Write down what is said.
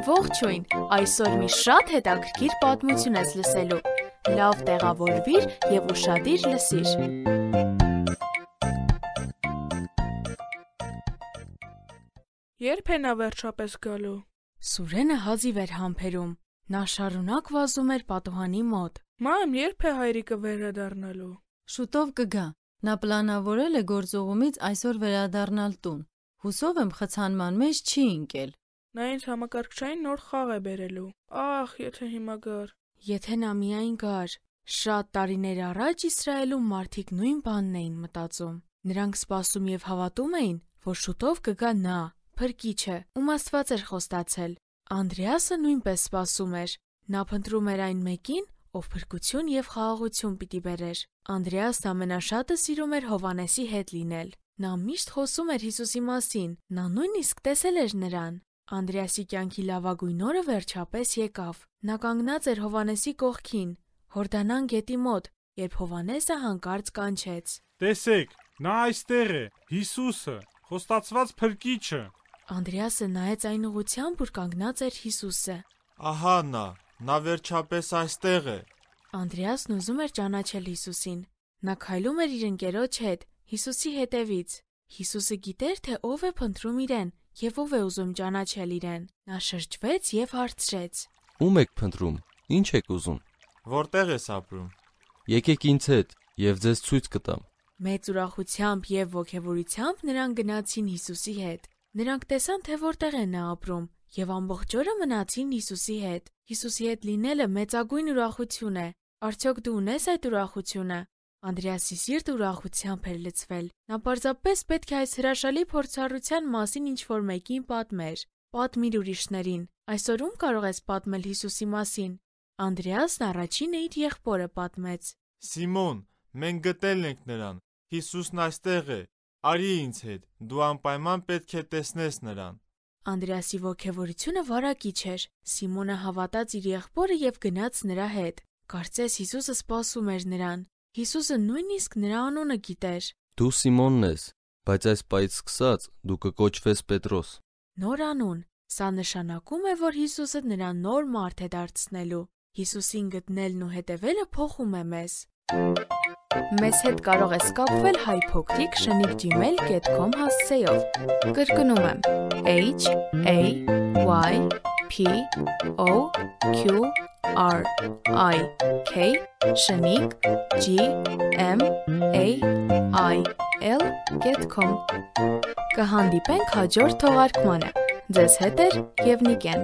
Ողջույն, այսօր մի շատ հետաքրքիր պատմություն ես լսելու, լավ տեղավորվիր և ուշադիր լսիր։ Երբ է նա վերջապես գալու։ Սուրենը հազիվ էր համբերում, նա շարունակ վազում էր պատուհանի մոտ։ Մամ, երբ է հայրիկը վերադառնալու։ Շուտով կգա, նա պլանավորել է գործողումից այսօր վերադառնալ տուն, հուսով եմ խցանման մեջ չի ընկել։ Նա ինձ համակարգչային նոր խաղ է բերելու, ախ, եթե հիմա գար։ Եթե նա միայն գար, շատ տարիներ առաջ Իսրայելում մարդիկ նույն բանն էին մտածում։ Նրանք սպասում և հավատում էին, որ շուտով կգա նա, Փրկիչը, ում Աստված էր խոստացել։ Անդրեասը նույնպես սպասում էր, նա փնտրում էր այն մեկին, ով փրկություն և խաղաղություն պիտի բերեր։ Անդրեասն ամենաշատը սիրում էր Հովհաննեսի հետ լինել։ Նա միշտ խոսում էր Հիսուսի մասին, նա նույնիսկ տեսել էր նրան։ Անդրեասի կյանքի լավագույն օրը վերջապես եկավ։ Նա կանգնած էր Հովհաննեսի կողքին, Հորդանան գետի մոտ, երբ Հովհաննեսը հանկարծ կանչեց. Տեսեք, նա այստեղ է, Հիսուսը, խոստացված Փրկիչը։ Անդրեասը նայեց այն ուղղությամբ, ուր կանգնած էր Հիսուսը։ Ահա նա վերջապես այստեղ է։ Անդրեասն ուզում էր ճանաչել Հիսուսին։ Նա քայլում էր իր ընկերոջ հետ, Հիսուսի հետևից։ Հիսուսը գիտեր, թե ով է փնտրում իրեն և ով է ուզում ճանաչել իրեն։ Նա շրջվեց և հարցրեց. Ո՞ւմ եք փնտրում, ինչ եք ուզում։ Որտեղ ես ապրում։ Եկեք ինձ հետ, և ձեզ ցույց կտամ։ Մեծ ուրախությամբ և ոգևորությամբ նրանք գնացին Հիսուսի հետ։ Նրանք տեսան, թե որտեղ է նա ապրում, և ամբողջ օրը մնացին Հիսուսի հետ։ Հիսուսի հետ լինելը մեծագույն ուրախություն է։ Արդյոք դու ունես այդ ուրախությունը։ Անդրեասի սիրտը ուրախությամբ էր լցվել։ Նա պարզապես պետք է այս հրաշալի փորձառության մասին ինչ-որ մեկին պատմեր։ Պատմիր ուրիշներին։ Այսօր ում կարող ես պատմել Հիսուսի մասին։ Անդրեասն առաջինը իր եղբորը պատմեց։ Սիմոն, մենք գտել ենք նրան։ Հիսուսն այստեղ է։ Արի ինձ հետ, դու անպայման պետք է տեսնես նրան։ Անդրեասի ոգևորությունը վարակիչ էր։ Սիմոնը հավատաց իր եղբորը և գնաց նրա հետ։ Կարծես Հիսուսը սպասում էր նրան։ Հիսուսը նույնիսկ նրա անունը գիտեր։ Դու Սիմոնն ես, բայց այս պահից սկսած դու կկոչվես Պետրոս։ Նոր անուն։ Սա նշանակում է, որ Հիսուսը նրան նոր մարդ է դարձնելու։ Հիսուսին գտնելն ու հետևելը փոխում է մեզ։ Մեզ հետ կարող ես կապվել hypocric@gmail.com հասցեով։ Կրկնում եմ HAYPOQRIK@gmail.com Կհանդիպենք հաջորդ թողարկմանը։ Ձեզ հետ է Եվնիկեն։